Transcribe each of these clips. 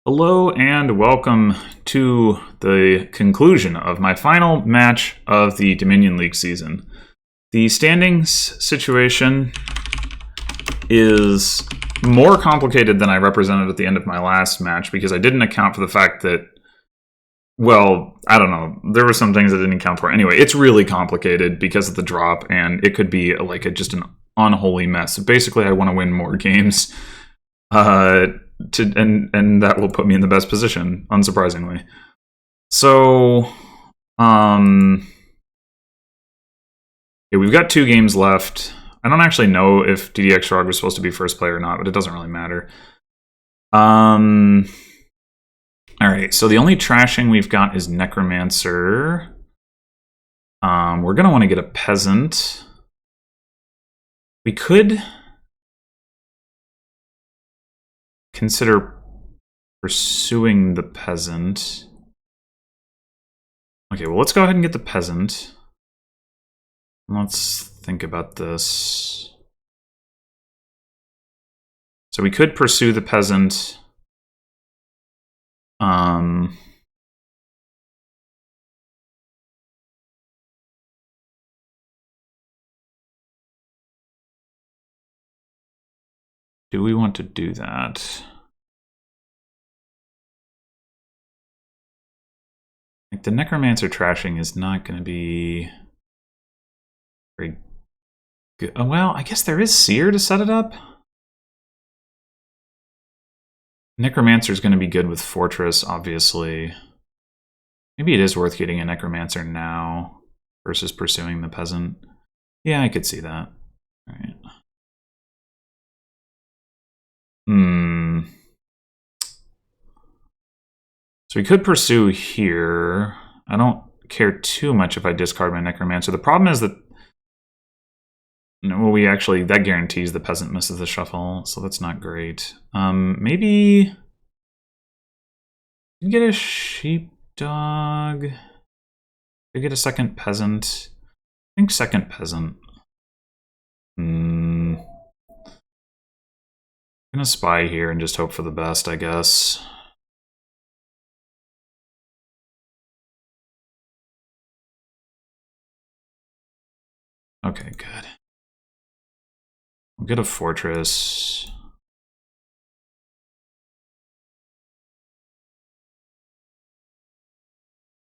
Hello and welcome to the conclusion of my final match of the Dominion League season. The standings situation is more complicated than I represented at the end of my last match because I didn't account for the fact that, well, I don't know, there were some things I didn't account for. Anyway, it's really complicated because of the drop, and it could be like just an unholy mess. Basically, I want to win more games. And that will put me in the best position, unsurprisingly. So, yeah, we've got 2 games left. I don't actually know if DDX Sharur was supposed to be first player or not, but it doesn't really matter. All right, so the only trashing we've got is Necromancer. We're gonna want to get a peasant. We could consider pursuing the peasant. Okay, well, let's go ahead and get the peasant. Let's think about this. So we could pursue the peasant. Do we want to do that? Like, the Necromancer trashing is not going to be very good. Oh, well, I guess there is Seer to set it up. Necromancer is going to be good with Fortress, obviously. Maybe it is worth getting a Necromancer now versus pursuing the peasant. Yeah, I could see that. All right. So we could pursue here. I don't care too much if I discard my Necromancer. The problem is that, well, that guarantees the peasant misses the shuffle, so that's not great. Maybe we can get a sheepdog. We get a second peasant. I think second peasant. I'm gonna spy here and just hope for the best, I guess. Okay, good. We'll get a fortress.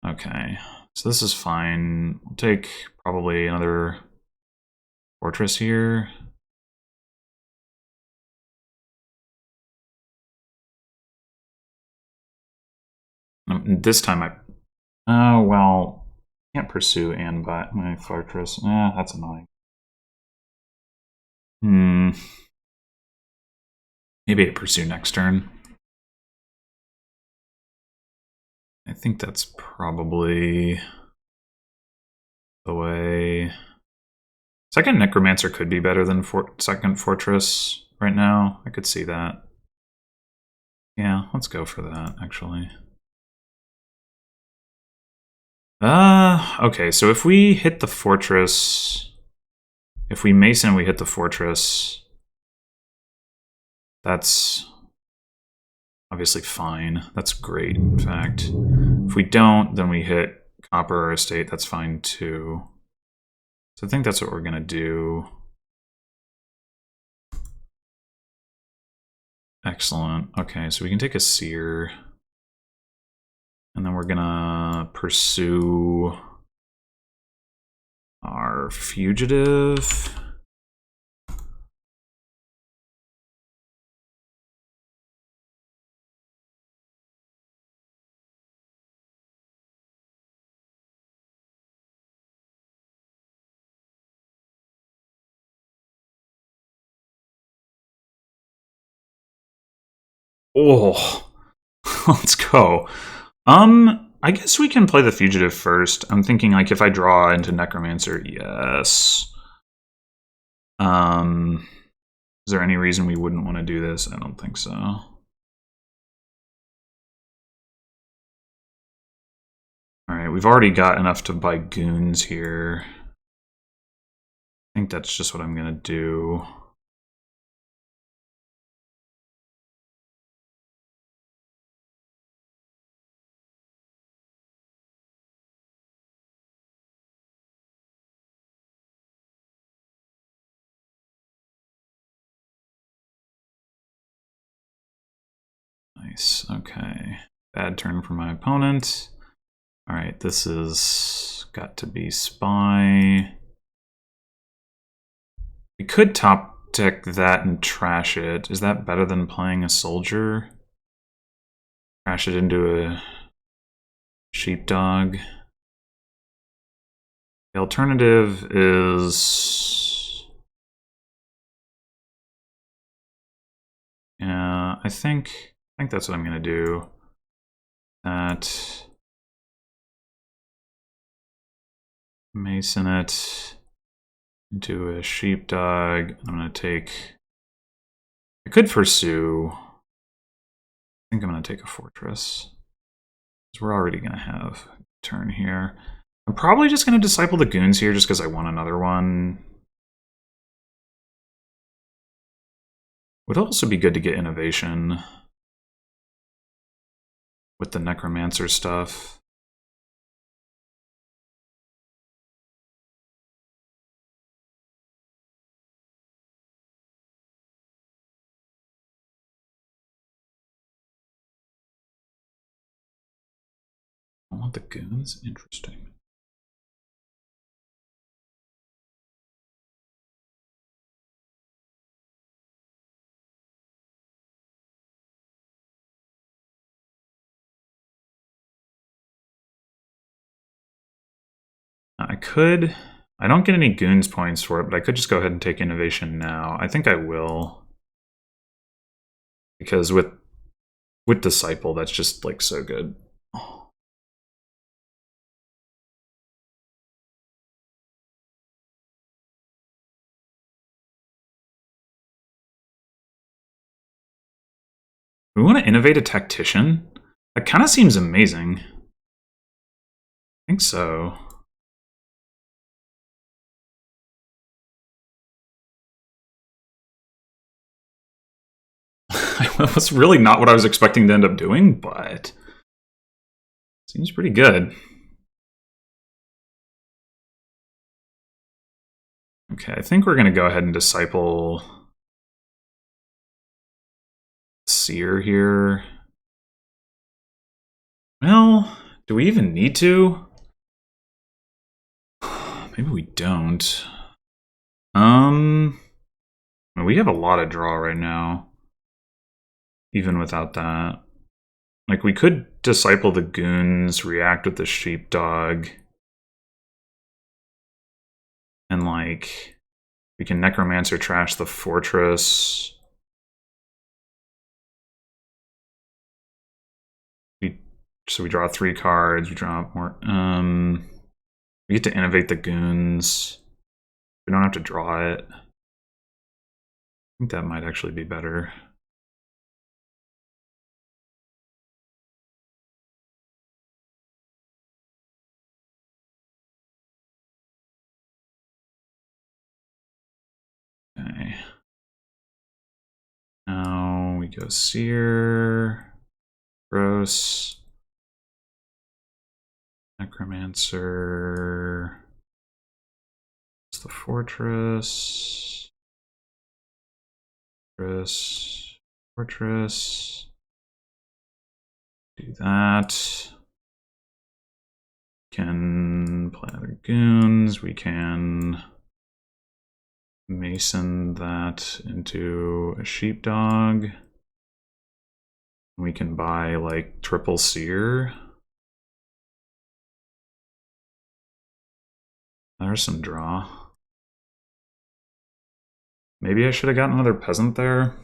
Okay, so this is fine. We'll take probably another fortress here. This time oh, well, can't pursue and buy my fortress. That's annoying. Maybe I pursue next turn. I think that's probably the way. Second Necromancer could be better than second Fortress right now. I could see that. Yeah, let's go for that, actually. Okay, so if we hit the Fortress, if we Mason, we hit the Fortress, that's obviously fine. That's great, in fact. If we don't, then we hit Copper or Estate, that's fine too. So I think that's what we're gonna do. Excellent. Okay, so we can take a Seer. And then we're gonna pursue our fugitive. Oh, let's go. I guess we can play the fugitive first. I'm thinking, like, if I draw into Necromancer, yes. Is there any reason we wouldn't want to do this? I don't think so. Alright, we've already got enough to buy goons here. I think that's just what I'm gonna do. Okay. Bad turn for my opponent. Alright, this is got to be spy. We could top deck that and trash it. Is that better than playing a soldier? Trash it into a sheepdog. The alternative is... yeah, I think that's what I'm gonna do. That mason it into a sheepdog. I'm gonna take... I could pursue. I think I'm gonna take a fortress. Because we're already gonna have a turn here. I'm probably just gonna disciple the goons here just because I want another one. Would also be good to get innovation with the necromancer stuff. I want the goons? Interesting. I could... I don't get any goons points for it, but I could just go ahead and take innovation now. I think I will. Because with Disciple, that's just, like, so good. We want to innovate a tactician? That kind of seems amazing. I think so. That's really not what I was expecting to end up doing, but seems pretty good. Okay, I think we're going to go ahead and disciple Seer here. Well, do we even need to? Maybe we don't. We have a lot of draw right now. Even without that. Like, we could disciple the goons, react with the sheepdog. And, like, we can necromancer trash the fortress. So we draw 3 cards, we draw more. We get to innovate the goons. We don't have to draw it. I think that might actually be better. Okay. Now we go Seer. Gross. Necromancer. It's the fortress. Fortress. Do that. Can play other goons. We can mason that into a sheepdog. We can buy like triple seer. There's some draw. Maybe I should have gotten another peasant there.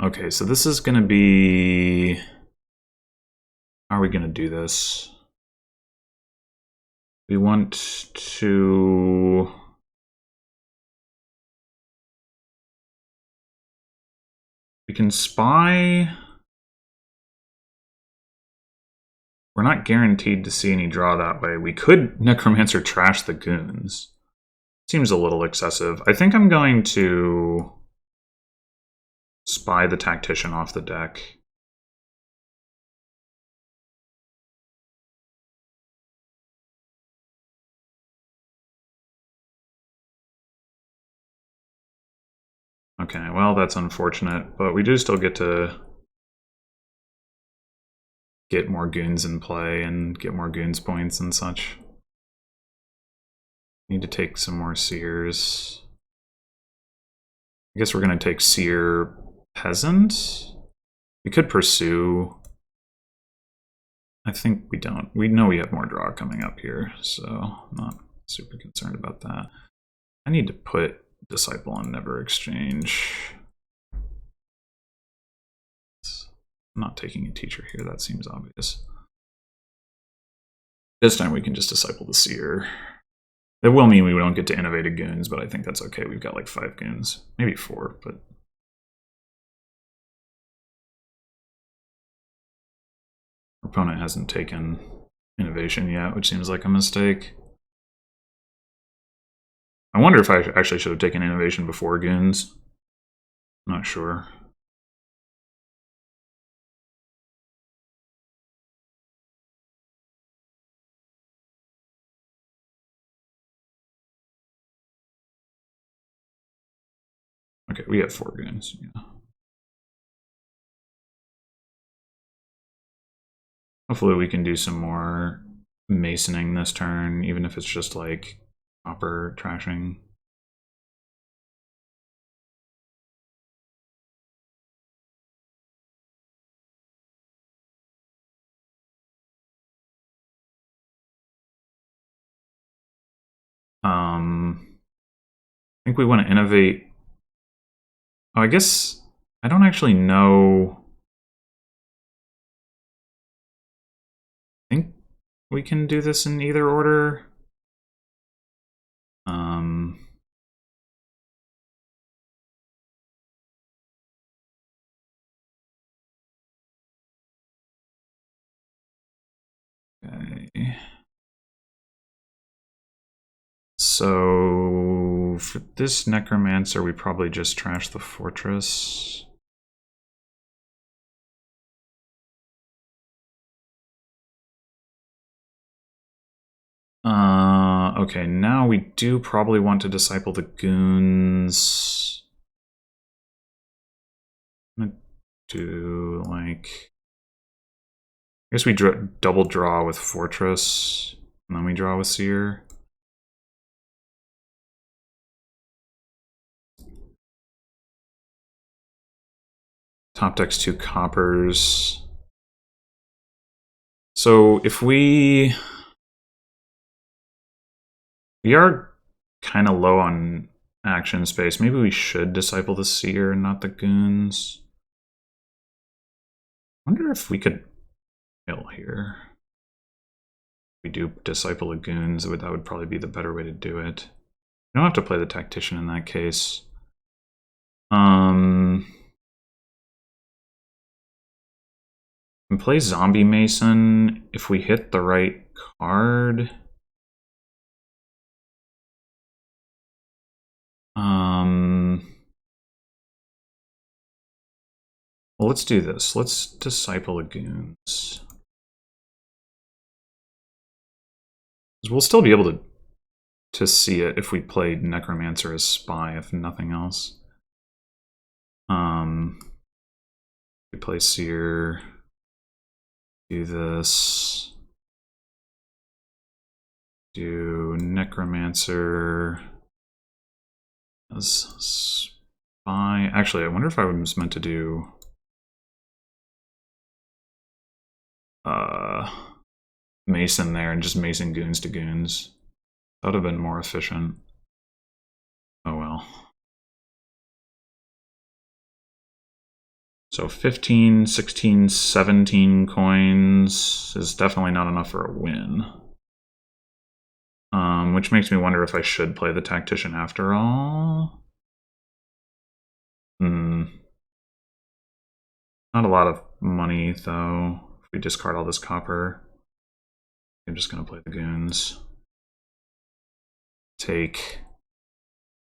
Okay, so this is gonna be... How are we gonna do this? We want to... We can spy... We're not guaranteed to see any draw that way. We could Necromancer trash the goons. Seems a little excessive. I think I'm going to spy the Tactician off the deck. Okay, well, that's unfortunate, but we do still get to get more goons in play and get more goons points and such. Need to take some more seers. I guess we're going to take seer peasant. We could pursue. I think we don't. We know we have more draw coming up here, so I'm not super concerned about that. I need to put Disciple on Never Exchange. I'm not taking a teacher here, that seems obvious. This time we can just Disciple the Seer. It will mean we don't get to Innovated Goons, but I think that's okay. We've got like 5 goons. Maybe 4, but... Our opponent hasn't taken Innovation yet, which seems like a mistake. I wonder if I actually should have taken Innovation before goons. I'm not sure. Okay, we have 4 goons, yeah. Hopefully we can do some more masoning this turn, even if it's just like proper trashing. I think we want to innovate. Oh, I guess I don't actually know. I think we can do this in either order. Okay. So for this Necromancer, we probably just trash the Fortress. Okay, now we do probably want to Disciple the Goons. I'm gonna do like... I guess we double draw with Fortress, and then we draw with Seer. Top deck's 2 coppers. So if we are kind of low on action space, maybe we should Disciple the Seer and not the goons. I wonder if we could kill here. If we do Disciple the goons, that would probably be the better way to do it. We don't have to play the Tactician in that case. We can play Zombie Mason if we hit the right card. Well, let's do this. Let's Disciple the Goons. We'll still be able to see it if we played Necromancer as Spy, if nothing else. We play Seer. Do this. Do Necromancer as Spy. Actually, I wonder if I was meant to do Mason there and just Mason goons to goons. That would have been more efficient. Oh well. So 15, 16, 17 coins is definitely not enough for a win. Which makes me wonder if I should play the Tactician after all. Not a lot of money, though. If we discard all this copper, I'm just going to play the goons. Take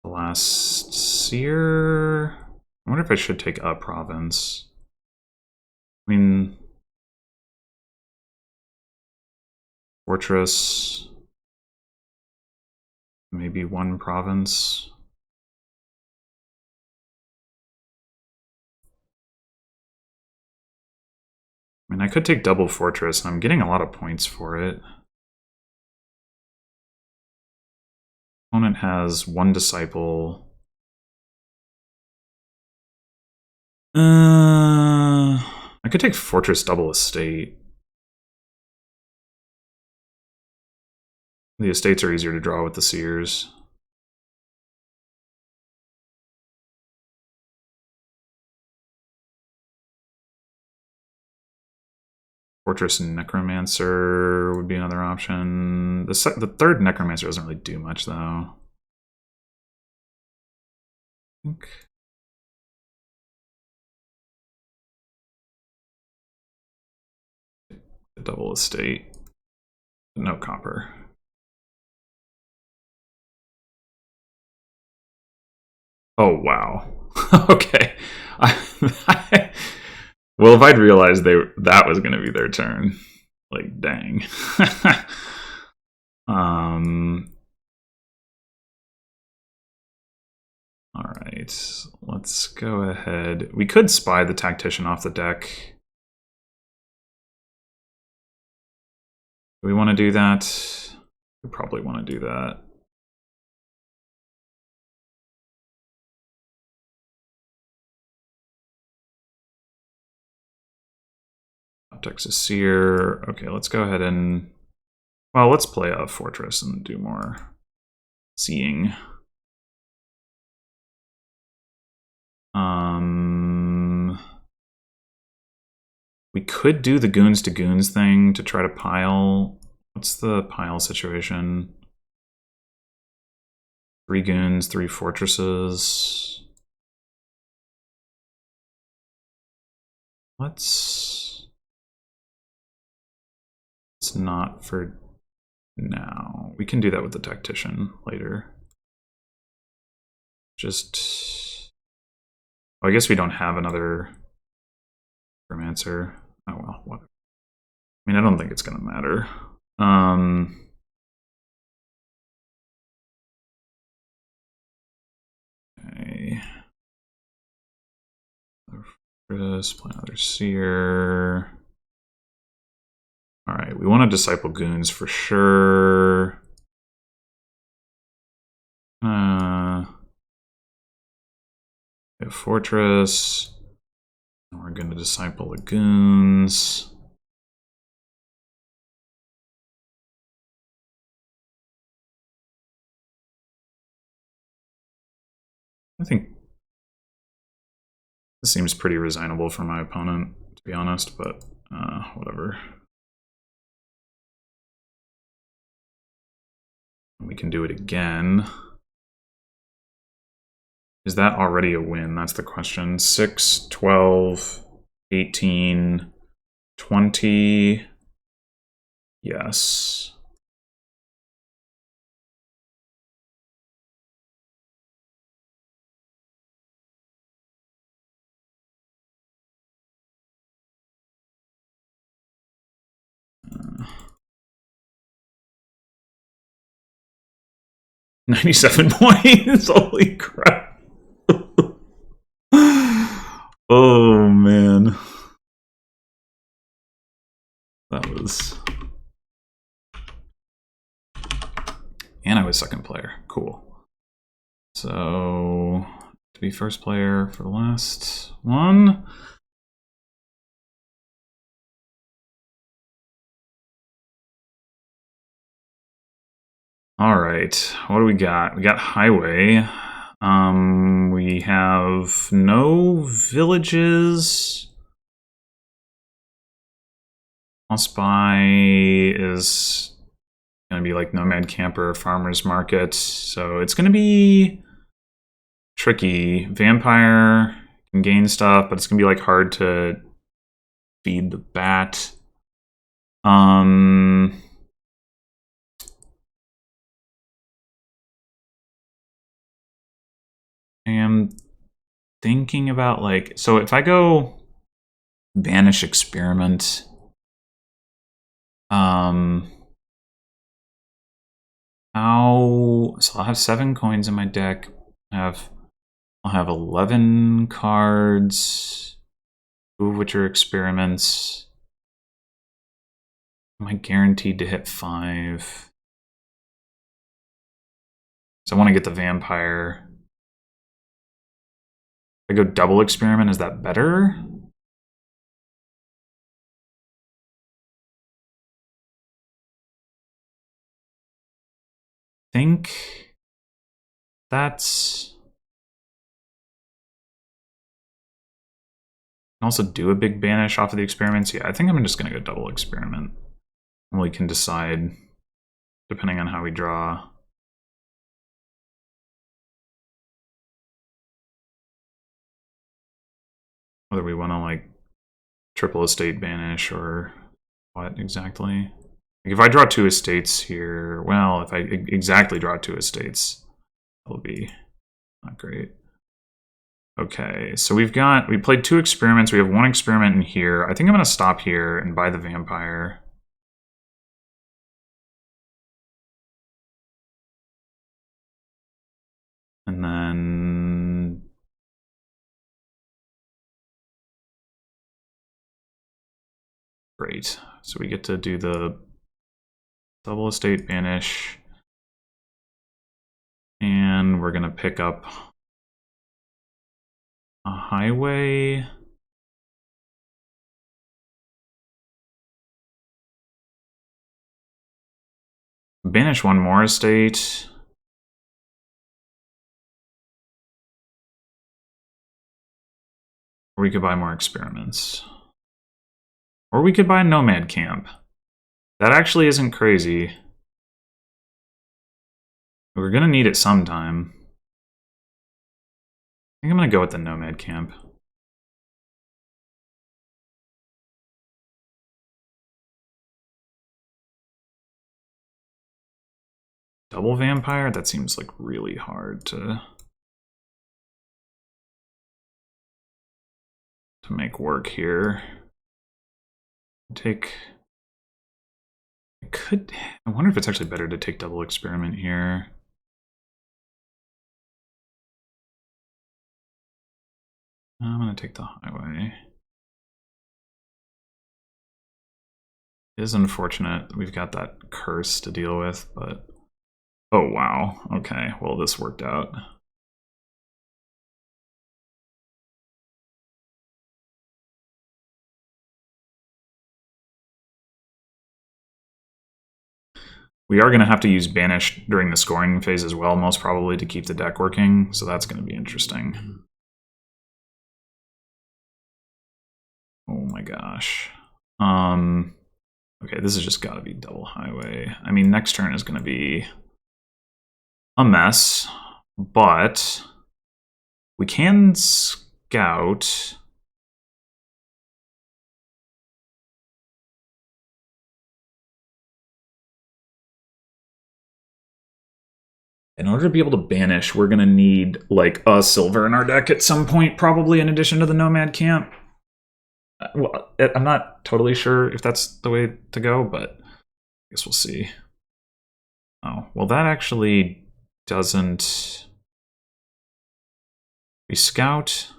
the last seer. I wonder if I should take a province. I mean, fortress, maybe one province. I mean, I could take double fortress, and I'm getting a lot of points for it. Opponent has one disciple. I could take fortress double estate. The estates are easier to draw with the seers. Fortress Necromancer would be another option. The third Necromancer doesn't really do much, though. I think. The double estate. No copper. Oh, wow. Okay. Well, if I'd realized that was going to be their turn, like, dang. All right, let's go ahead. We could spy the Tactician off the deck. Do we want to do that? We probably want to do that. Texas Seer. Okay, let's go ahead and... Well, let's play a fortress and do more seeing. We could do the goons to goons thing to try to pile. What's the pile situation? 3 goons, 3 fortresses. Let's not for now. We can do that with the Tactician later. Just... Oh, I guess we don't have another Necromancer. Oh well, whatever. I mean, I don't think it's going to matter. Okay. Another fortress, play another seer. Alright, we want to disciple goons for sure. A fortress. And we're going to disciple the goons. I think this seems pretty resignable for my opponent, to be honest, but whatever. We can do it again. Is that already a win? That's the question. 6, 12, 18, 20. Yes. Uh, 97 points. Holy crap. Oh, man. That was... And I was second player. Cool. So, to be first player for the last one. All right, what do we got? We got highway. We have no villages. Spy is going to be like Nomad Camper, Farmer's Market. So it's going to be tricky. Vampire can gain stuff, but it's going to be like hard to feed the bat. I am thinking about like, so if I go Banish Experiment, so I'll have 7 coins in my deck. I'll have 11 cards, 2 of which are experiments. Am I guaranteed to hit 5? So I want to get the vampire. If I go double experiment, is that better? I think that's... I can also do a big banish off of the experiments. Yeah, I think I'm just going to go double experiment. And we can decide, depending on how we draw. Whether we want to like triple estate banish or what exactly. Like if I draw 2 estates here, well, if I exactly draw 2 estates, that'll be not great. Okay, so we played 2 experiments. We have 1 experiment in here. I think I'm going to stop here and buy the vampire. And then... Great. So we get to do the double estate banish. And we're going to pick up a highway. Banish 1 more estate. Or we could buy more experiments. Or we could buy Nomad Camp. That actually isn't crazy. We're gonna need it sometime. I think I'm gonna go with the Nomad Camp. Double Vampire? That seems like really hard to make work here. I wonder if it's actually better to take double experiment here. I'm gonna take the highway. It is unfortunate that we've got that curse to deal with, but... Oh, wow. Okay, well, this worked out. We are going to have to use Banish during the scoring phase as well, most probably, to keep the deck working, so that's going to be interesting. Oh my gosh. Okay, this has just got to be double highway. I mean, next turn is going to be a mess, but we can scout. In order to be able to banish, we're going to need like a silver in our deck at some point, probably in addition to the Nomad Camp. Well, I'm not totally sure if that's the way to go, but I guess we'll see. Oh, well, that actually doesn't... We scout.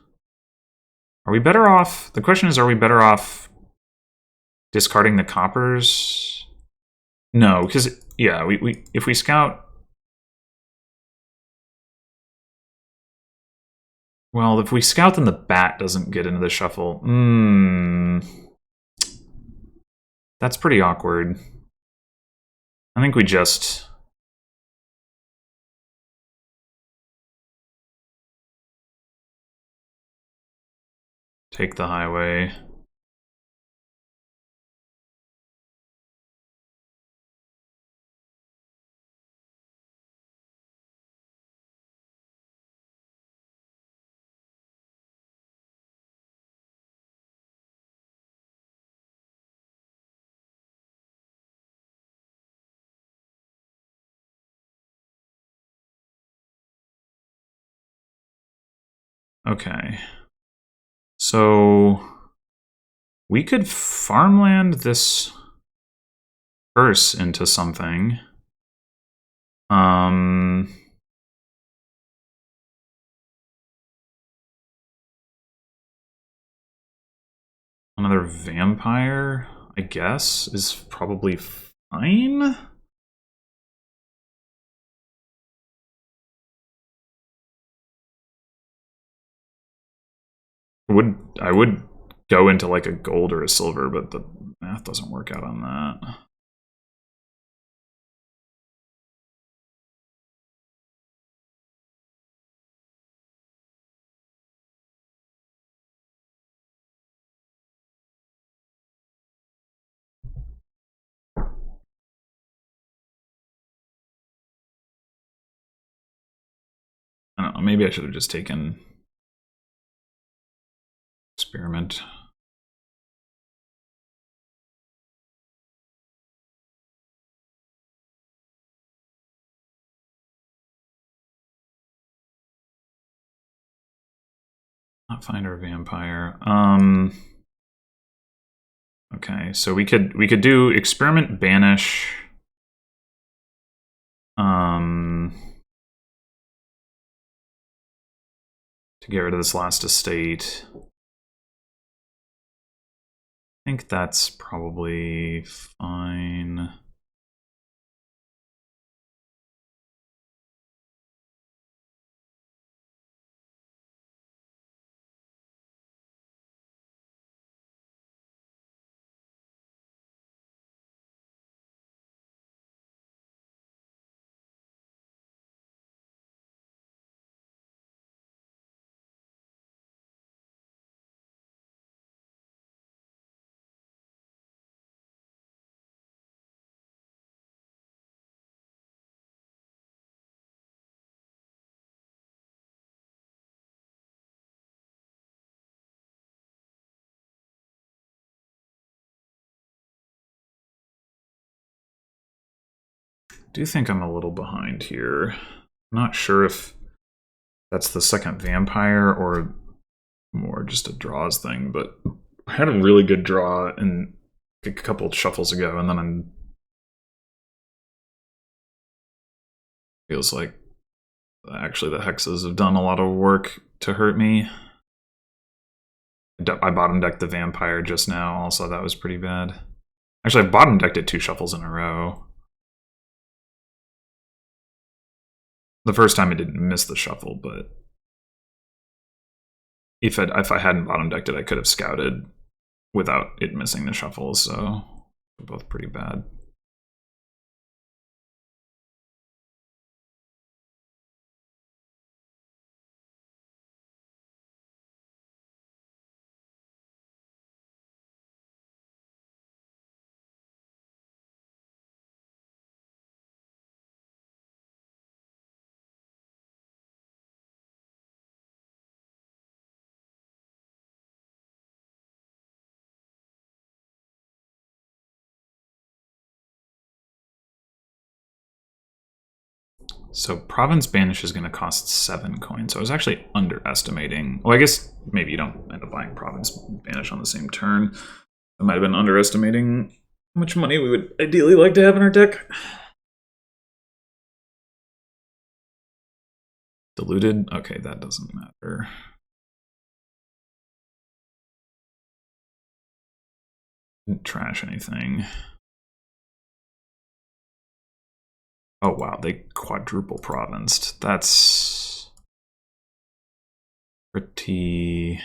Are we better off? The question is, are we better off discarding the coppers? No, because, yeah, if we scout... Well, if we scout, then the bat doesn't get into the shuffle. That's pretty awkward. I think we just... take the highway. Okay. So we could farmland this curse into something. Another vampire, I guess, is probably fine. I would go into like a gold or a silver, but the math doesn't work out on that. I don't know, maybe I should have just taken experiment. Not finder vampire. Okay, so we could do experiment banish. To get rid of this last estate. I think that's probably fine. I do think I'm a little behind here. I'm not sure if that's the second vampire or more just a draws thing, but I had a really good draw in a couple of shuffles ago, and then feels like actually the hexes have done a lot of work to hurt me. I bottom decked the vampire just now, also that was pretty bad. Actually, I bottom decked it 2 shuffles in a row. The first time I didn't miss the shuffle, but if I hadn't bottom decked it, I could have scouted without it missing the shuffle, so they're both pretty bad. So Province Banish is going to cost 7 coins. So I was actually underestimating. Well, I guess maybe you don't end up buying Province Banish on the same turn. I might have been underestimating how much money we would ideally like to have in our deck. Diluted? Okay, that doesn't matter. Didn't trash anything. Oh wow, they quadruple provinced. That's pretty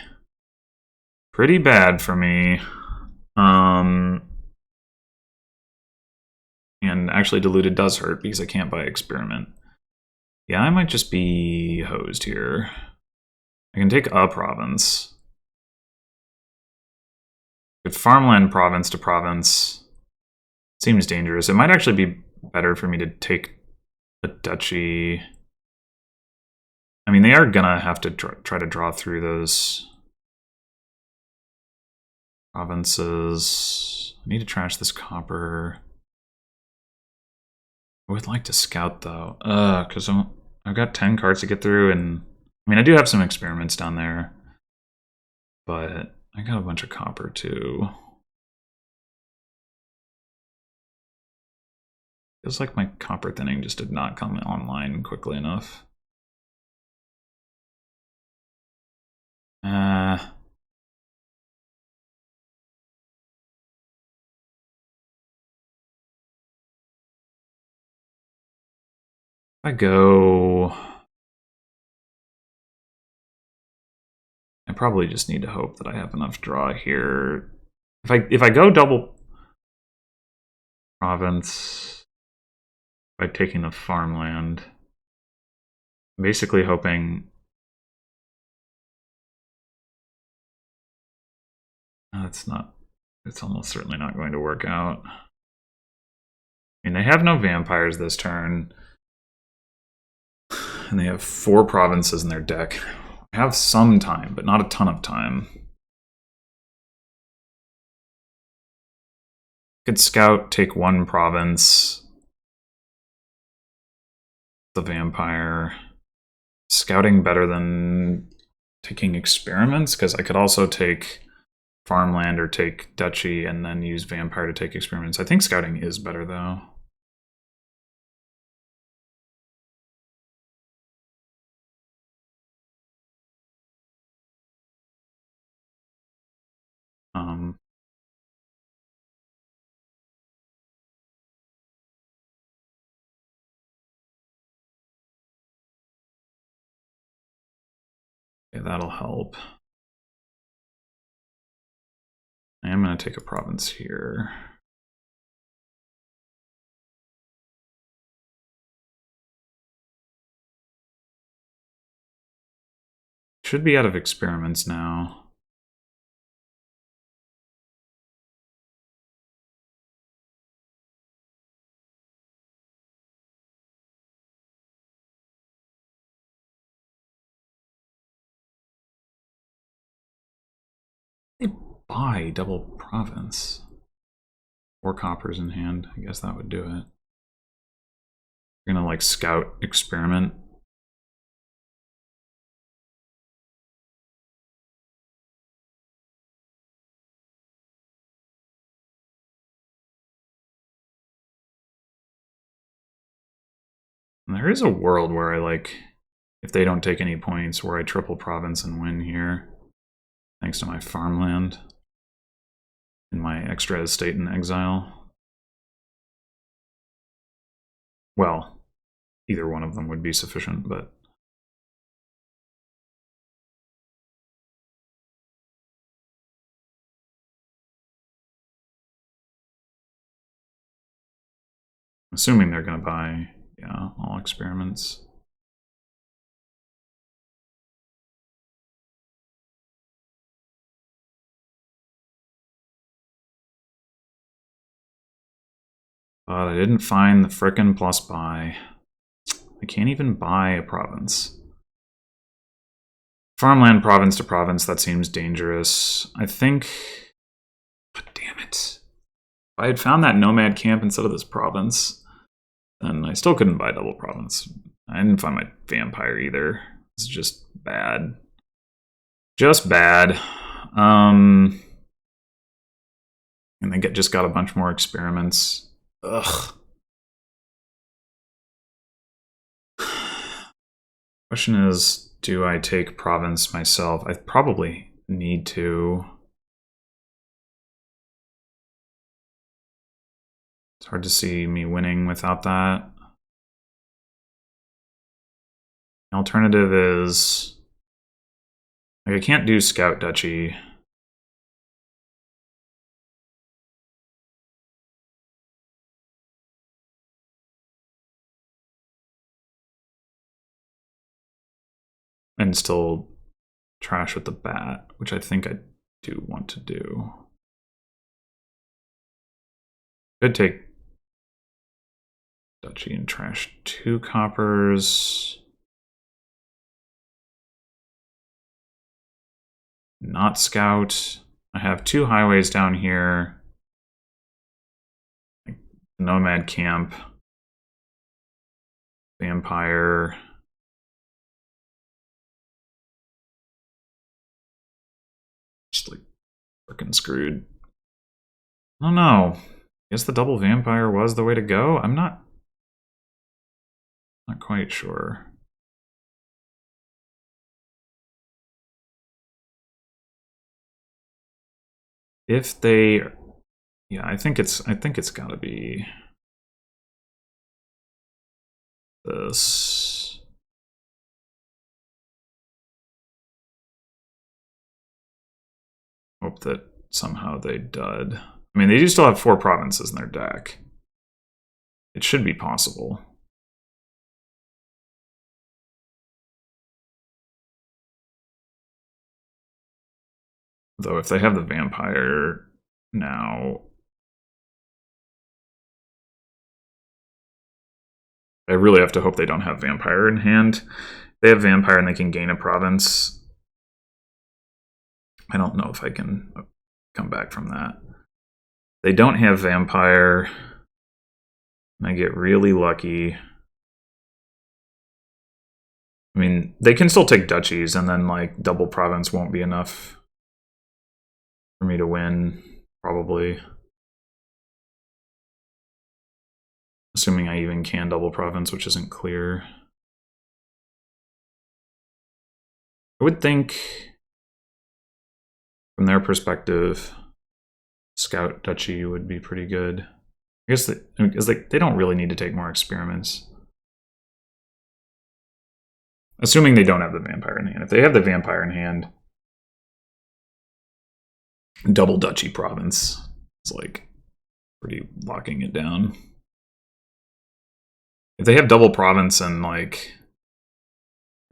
bad for me. And actually diluted does hurt because I can't buy experiment. Yeah, I might just be hosed here. I can take a province. If farmland province to province seems dangerous. It might actually be better for me to take a duchy. I mean, they are gonna have to try to draw through those provinces. I need to trash this copper. I would like to scout though, because I've got 10 cards to get through and I mean, I do have some experiments down there, but I got a bunch of copper too. Feels like my copper thinning just did not come online quickly enough. If I go... I probably just need to hope that I have enough draw here. If I go double province by taking the farmland, I'm basically hoping... That's not... It's almost certainly not going to work out. I mean, they have no vampires this turn. And they have 4 provinces in their deck. I have some time, but not a ton of time. Could scout, take 1 province. The vampire. Scouting better than taking experiments, because I could also take farmland or take duchy and then use vampire to take experiments. I think scouting is better though. Okay, that'll help. I am going to take a province here. Should be out of experiments now. They buy double province. 4 coppers in hand. I guess that would do it. We're gonna like scout experiment. And there is a world where I like, if they don't take any points, where I triple province and win here. Thanks to my farmland. And my extra estate in exile. Well, either one of them would be sufficient, but... Assuming they're going to buy, yeah, all experiments. But I didn't find the frickin' plus buy. I can't even buy a province. Farmland province to province, that seems dangerous. I think... God damn it. If I had found that nomad camp instead of this province, then I still couldn't buy double province. I didn't find my vampire either. It's just bad. Just bad. And they just got a bunch more experiments. Ugh. Question is, do I take province myself? I probably need to. It's hard to see me winning without that. The alternative is... Like, I can't do Scout Duchy. And still trash with the bat, which I think I do want to do. Could take Duchy and trash 2 coppers. Not Scout. I have 2 highways down here. Nomad Camp. Vampire. freaking screwed. I don't know. I guess the double vampire was the way to go? I'm not quite sure. If they, yeah, I think it's got to be this. Hope that somehow they dud. I mean, they do still have 4 provinces in their deck. It should be possible. Though if they have the vampire now, I really have to hope they don't have vampire in hand. If they have vampire and they can gain a province, I don't know if I can come back from that. They don't have vampire, and I get really lucky. I mean, they can still take duchies, and then like double province won't be enough for me to win, probably. Assuming I even can double province, which isn't clear. I would think, from their perspective, Scout Duchy would be pretty good. I guess they don't really need to take more experiments. Assuming they don't have the vampire in hand. If they have the vampire in hand, double Duchy province is like pretty locking it down. If they have double province and like,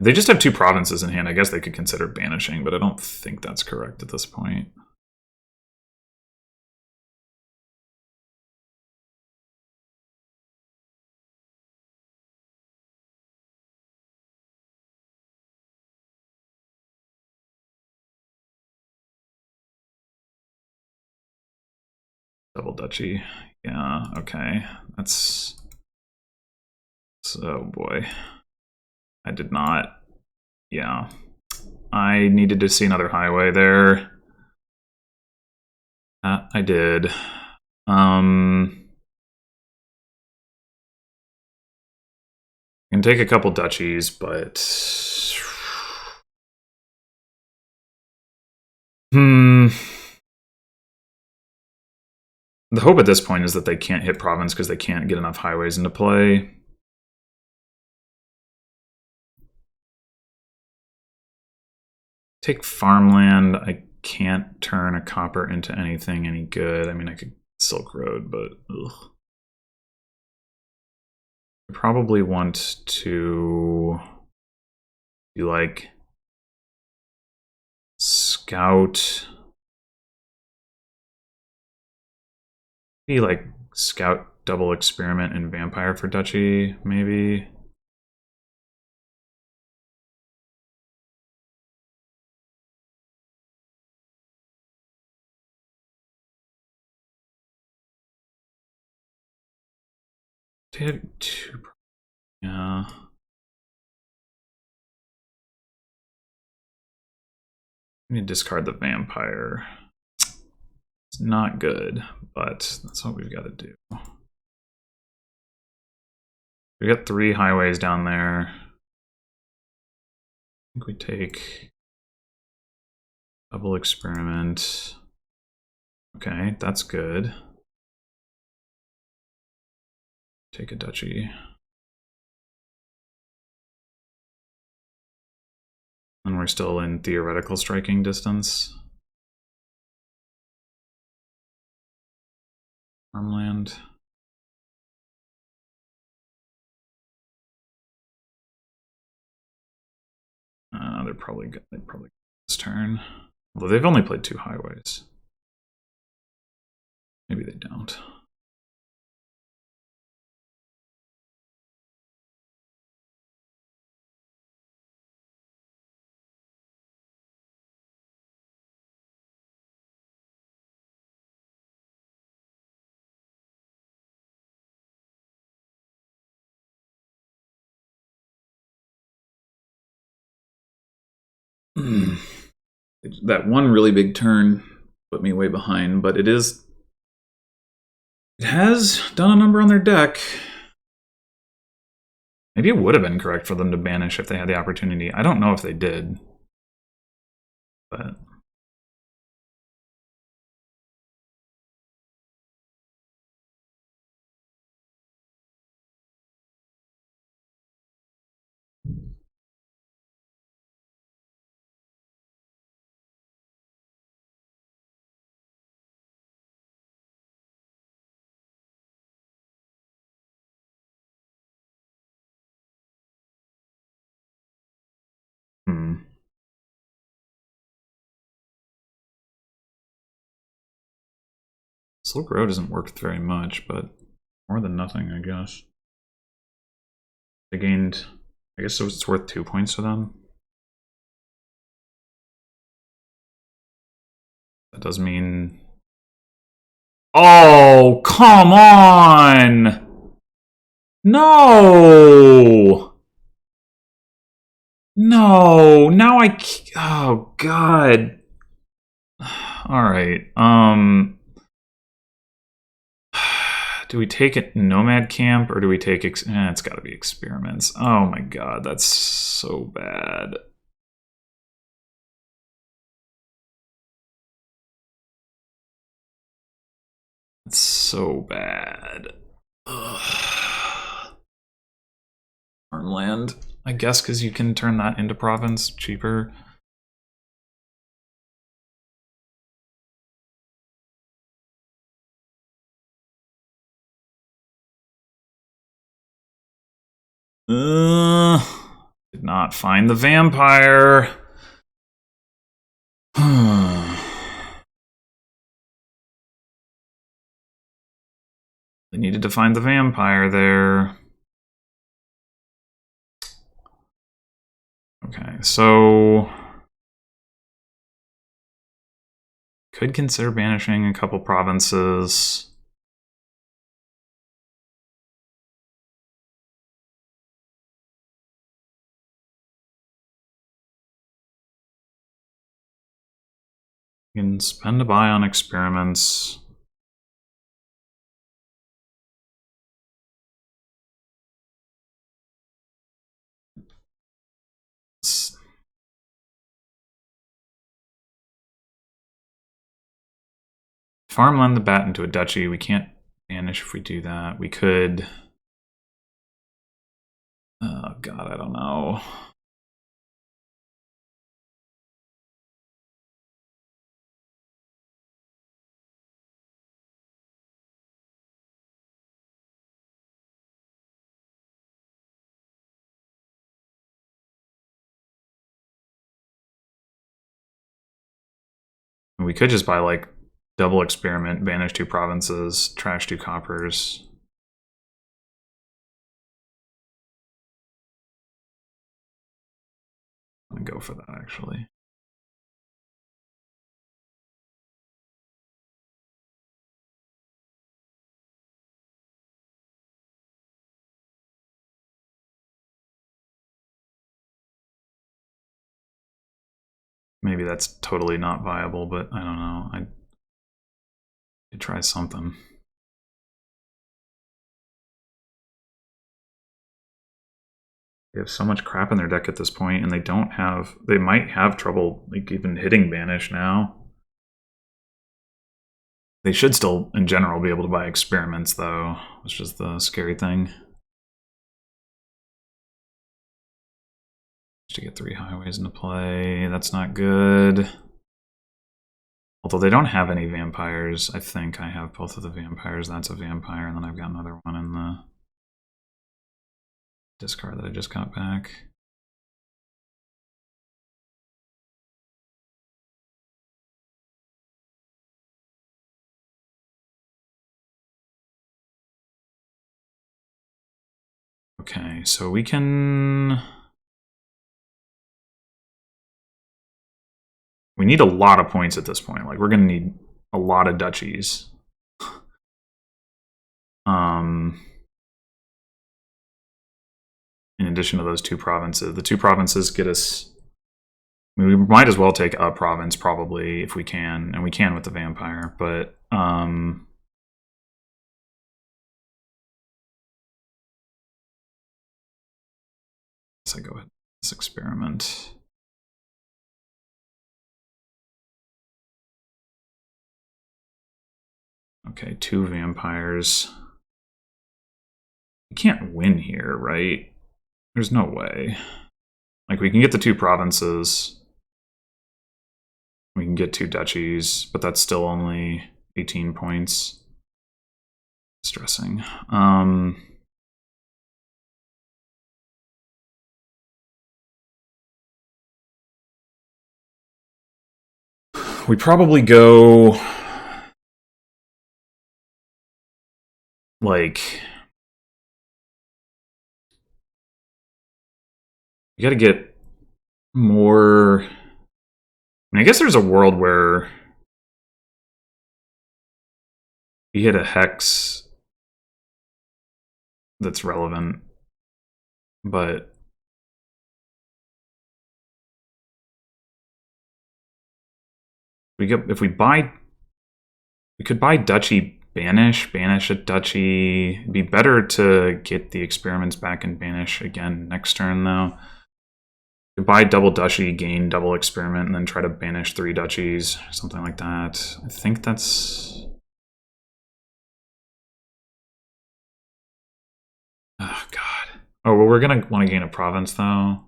if they just have 2 provinces in hand, I guess they could consider banishing, but I don't think that's correct at this point. Double Duchy. Yeah, okay. That's... Oh boy. I did not... Yeah. I needed to see another highway there. I did. I can take a couple duchies, but... The hope at this point is that they can't hit province because they can't get enough highways into play. Take farmland. I can't turn a copper into anything any good. I mean, I could Silk Road, but ugh. I probably want to do like Scout. Be like Scout double experiment and Vampire for Duchy, maybe. They have 2. Yeah. I need to discard the Vampire. It's not good, but that's what we've got to do. We got 3 highways down there. I think we take double experiment. Okay, that's good. Take a duchy. And we're still in theoretical striking distance. Farmland. They'd probably get this turn. Although they've only played 2 highways. Maybe they don't. That one really big turn put me way behind, but it has done a number on their deck. Maybe it would have been correct for them to banish if they had the opportunity. I don't know if they did. But Silk Road isn't worth very much, but more than nothing, I guess. They gained, I guess it's worth 2 points to them. That does mean... Oh, come on! No! No! Now I... Oh, God. Alright, do we take it Nomad Camp, or do we take... it's gotta be Experiments. Oh my god, that's so bad. It's so bad. Farmland, I guess, because you can turn that into province cheaper. Did not find the vampire. They needed to find the vampire there. Okay, so could consider banishing a couple provinces. You can spend a buy on Experiments. Farmland the bat into a duchy. We can't banish if we do that. We could... Oh god, I don't know. We could just buy like double Experiment, banish 2 provinces, trash 2 coppers. I'm gonna go for that actually. Maybe that's totally not viable, but I don't know. I could try something. They have so much crap in their deck at this point, and they don't have... They might have trouble like even hitting banish now. They should still, in general, be able to buy Experiments, though, which is the scary thing. To get 3 highways into play, that's not good. Although they don't have any vampires. I think I have both of the vampires. That's a vampire, and then I've got another one in the discard that I just got back. Okay, so we can... We need a lot of points at this point. Like, we're going to need a lot of duchies. In addition to those 2 provinces. The 2 provinces get us I mean, we might as well take a province probably if we can, and we can with the vampire, but let's go with this experiment. Okay, 2 vampires. We can't win here, right? There's no way. Like, we can get the 2 provinces. We can get 2 duchies, but that's still only 18 points. Stressing. We probably go... like... You gotta get more... I mean, I guess there's a world where we hit a hex that's relevant, but if we could buy duchy banish a duchy. It'd be better to get the experiments back and banish again next turn though. Buy double duchy, gain double experiment, and then try to banish 3 duchies, something like that. I think that's... Oh, God. Oh, well, we're going to want to gain a province, though.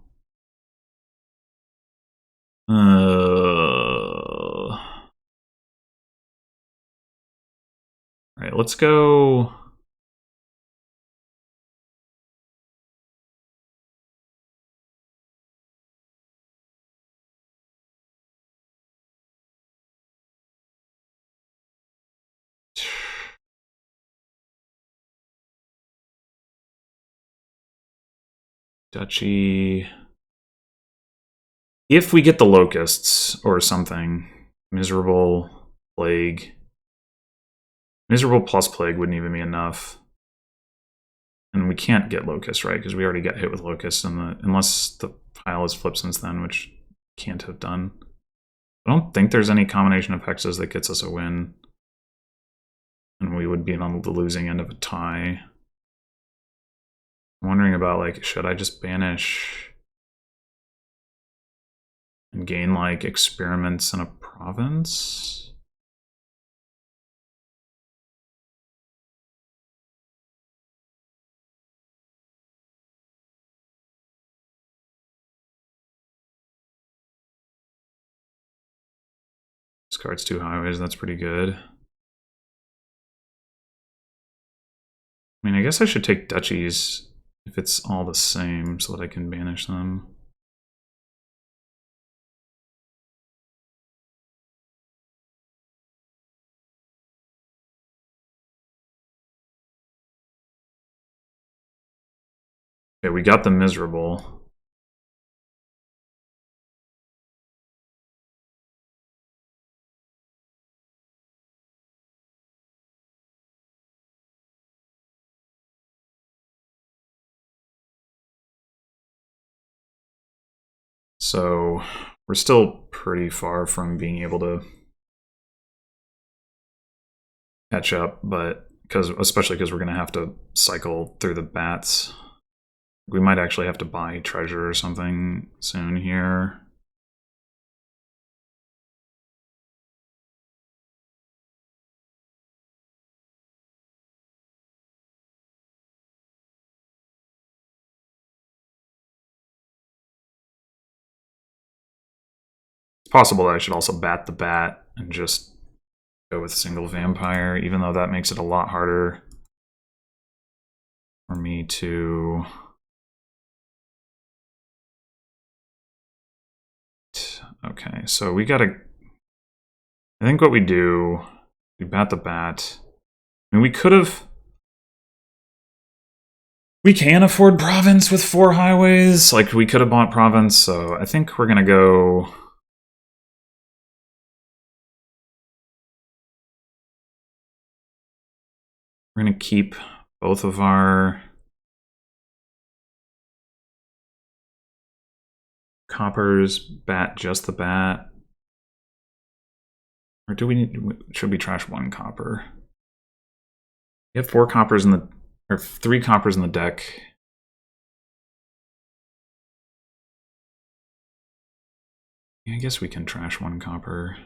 Alright, let's go... Duchy... If we get the locusts or something, miserable plague. Miserable plus plague wouldn't even be enough. And we can't get locusts, right? Because we already got hit with locusts, unless the pile is flipped since then, which can't have done. I don't think there's any combination of hexes that gets us a win. And we would be on the losing end of a tie. I'm wondering about, like, should I just banish and gain, like, experiments in a province? Discards 2 highways, that's pretty good. I mean, I guess I should take duchies if it's all the same so that I can banish them. Okay, we got the miserable. So we're still pretty far from being able to catch up, but especially because we're going to have to cycle through the bats. We might actually have to buy treasure or something soon here. It's possible that I should also bat the bat and just go with single vampire, even though that makes it a lot harder for me to... Okay, so we gotta... I think what we do, we bat the bat. I mean, we could have... We can afford province with 4 highways. Like, we could have bought province, so I think we're gonna go... We're gonna keep both of our Coppers, bat, just the bat. Or do we need, should we trash 1 copper? We have 4 coppers in the, or 3 coppers in the deck. Yeah, I guess we can trash 1 copper.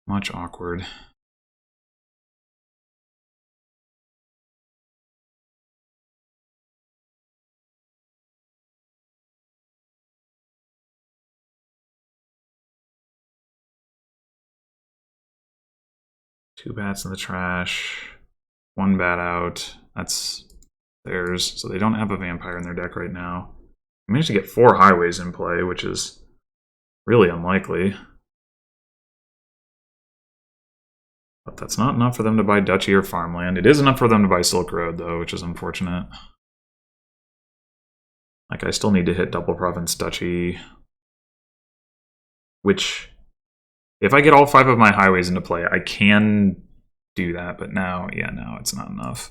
Much awkward. Two bats in the trash. 1 bat out. That's theirs. So they don't have a vampire in their deck right now. We managed to get 4 highways in play, which is really unlikely. But that's not enough for them to buy Duchy or Farmland. It is enough for them to buy Silk Road, though, which is unfortunate. Like, I still need to hit Double Province Duchy. Which, if I get all 5 of my highways into play, I can do that. But now, yeah, no, it's not enough.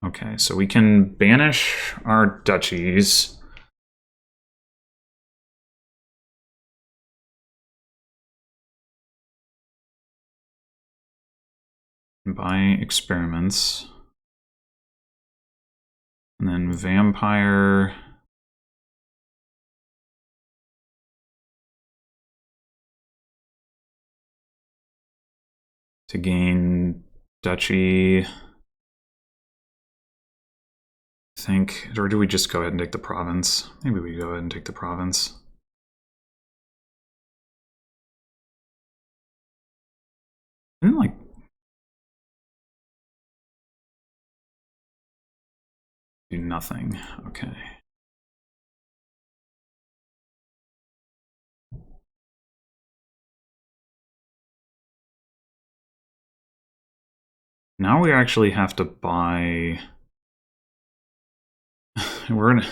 Okay, so we can banish our duchies. Buy experiments. And then vampire. To gain duchy. I think, or do we just go ahead and take the province? Maybe we go ahead and take the province. I didn't like. Do nothing. Okay. Now we actually have to buy.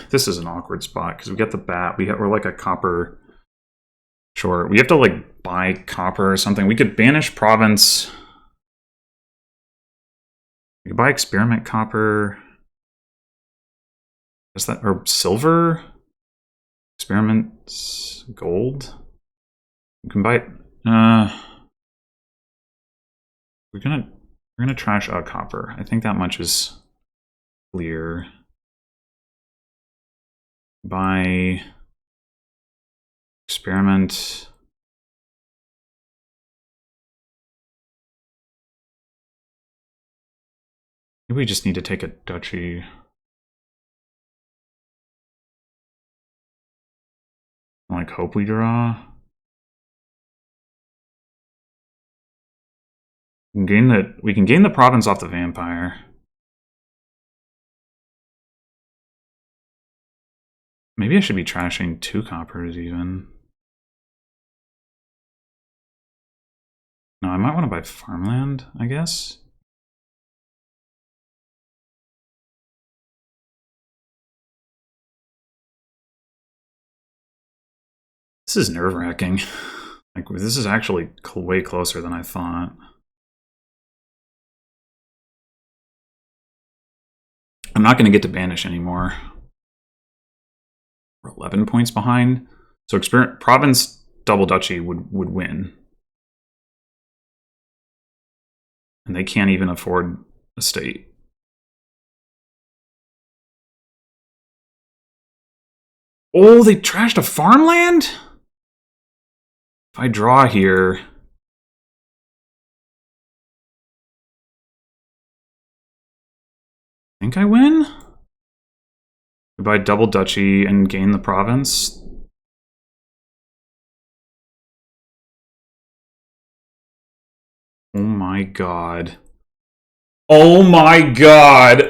This is an awkward spot because we get the bat. We're like a copper short. We have to like buy copper or something. We could banish province. We could buy experiment copper. Is that or silver? Experiment gold. We can buy. We're gonna trash a copper. I think that much is clear. Buy experiment. Maybe we just need to take a duchy. Like hope we draw. We can gain the province off the vampire. Maybe I should be trashing 2 coppers even. No, I might want to buy farmland, I guess. This is nerve-wracking. Like, this is actually way closer than I thought. I'm not going to get to banish anymore. We're 11 points behind. So province double duchy would win. And they can't even afford a state. Oh, they trashed a farmland? If I draw here... I think I win? We buy double duchy and gain the province. Oh my god. Oh my god!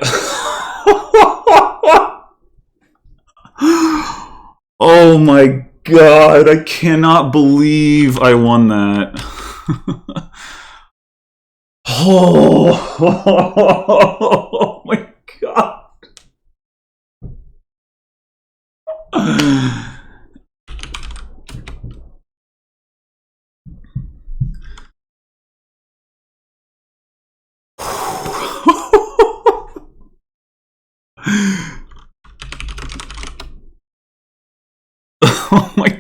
Oh my god, I cannot believe I won that. Oh my god. Oh my god.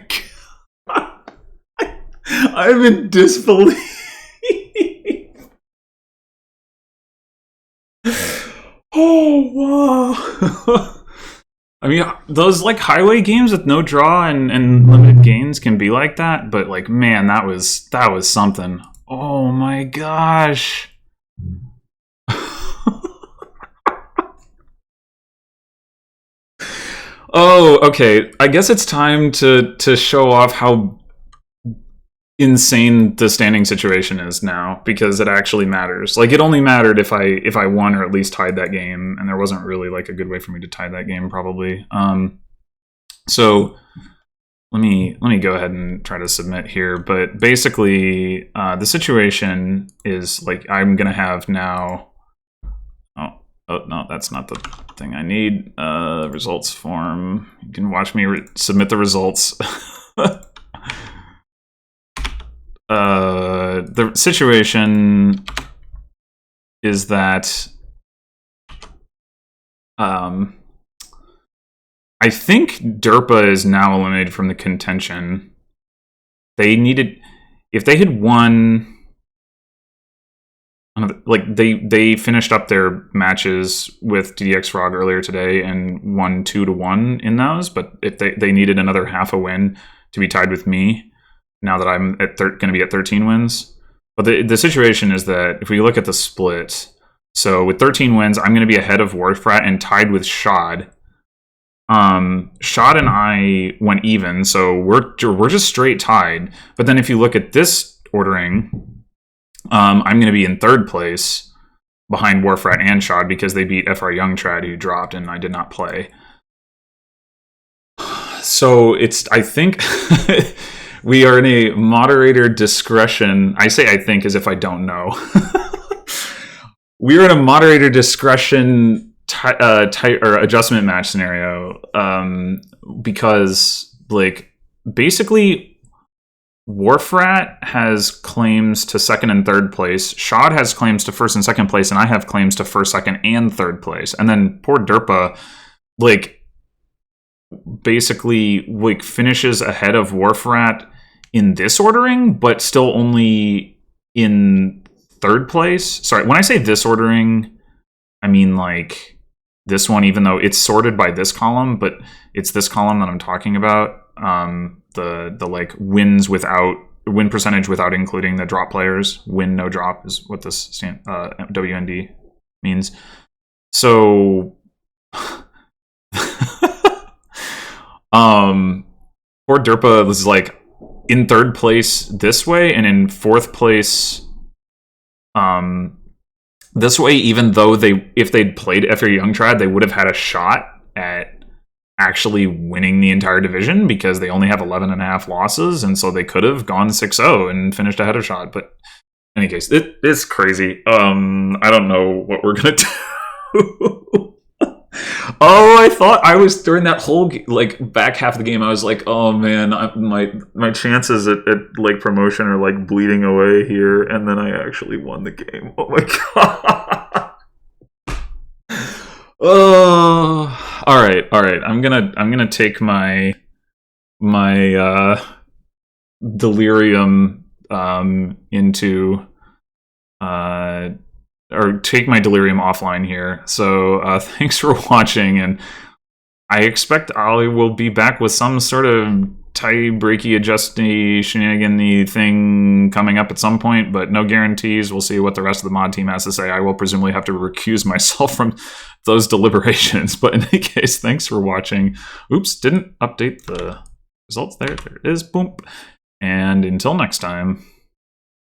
I'm in disbelief. Oh wow. I mean, those like highway games with no draw and limited gains can be like that, but like man, that was something. Oh my gosh. Oh, okay. I guess it's time to show off how insane the standing situation is now, because it actually matters. Like, it only mattered if I won or at least tied that game, and there wasn't really like a good way for me to tie that game probably. So let me go ahead and try to submit here. But basically, the situation is like I'm gonna have now. Oh no, that's not the thing I need. Results form. You can watch me submit the results. The situation is that I think Derpa is now eliminated from the contention. They needed, if they had won, like they finished up their matches with DDX Frog earlier today and won 2-1 in those, but if they needed another half a win to be tied with me, now that I'm at going to be at 13 wins. But the situation is that if we look at the split, so with 13 wins, I'm going to be ahead of Warfrat and tied with Shad. Shad and I went even, so we're just straight tied. But then if you look at this ordering, I'm going to be in third place behind Warfrat and Shad because they beat FR Young Trad, who dropped, and I did not play. So it's, I think, we are in a moderator discretion. I say I think as if I don't know. We are in a moderator discretion or adjustment match scenario because, like, basically, Warfrat has claims to second and third place. Shad has claims to first and second place, and I have claims to first, second, and third place. And then poor Derpa, like, basically, like, finishes ahead of Warfrat in this ordering, but still only in third place. Sorry, when I say this ordering, I mean like this one, even though it's sorted by this column, but it's this column that I'm talking about. The like win percentage without including the drop players. Win no drop is what this WND means. So poor Derpa was like in third place this way and in fourth place this way, even though if they'd played FR Young Trad, they would have had a shot at actually winning the entire division because they only have 11.5 losses, and so they could have gone 6-0 and finished ahead of Shot. But in any case, it is crazy. I don't know what we're gonna do. Oh, I thought I was during that whole like back half of the game. I was like, oh man, my chances at like promotion are like bleeding away here, and then I actually won the game. Oh my god. Oh, all right. I'm gonna take my delirium into or take my delirium offline here. So thanks for watching, and I expect I will be back with some sort of tie-breaky, adjusty, shenanigan-y thing coming up at some point, but no guarantees. We'll see what the rest of the mod team has to say. I will presumably have to recuse myself from those deliberations, but in any case, thanks for watching. Oops, didn't update the results there. There it is, boom. And until next time.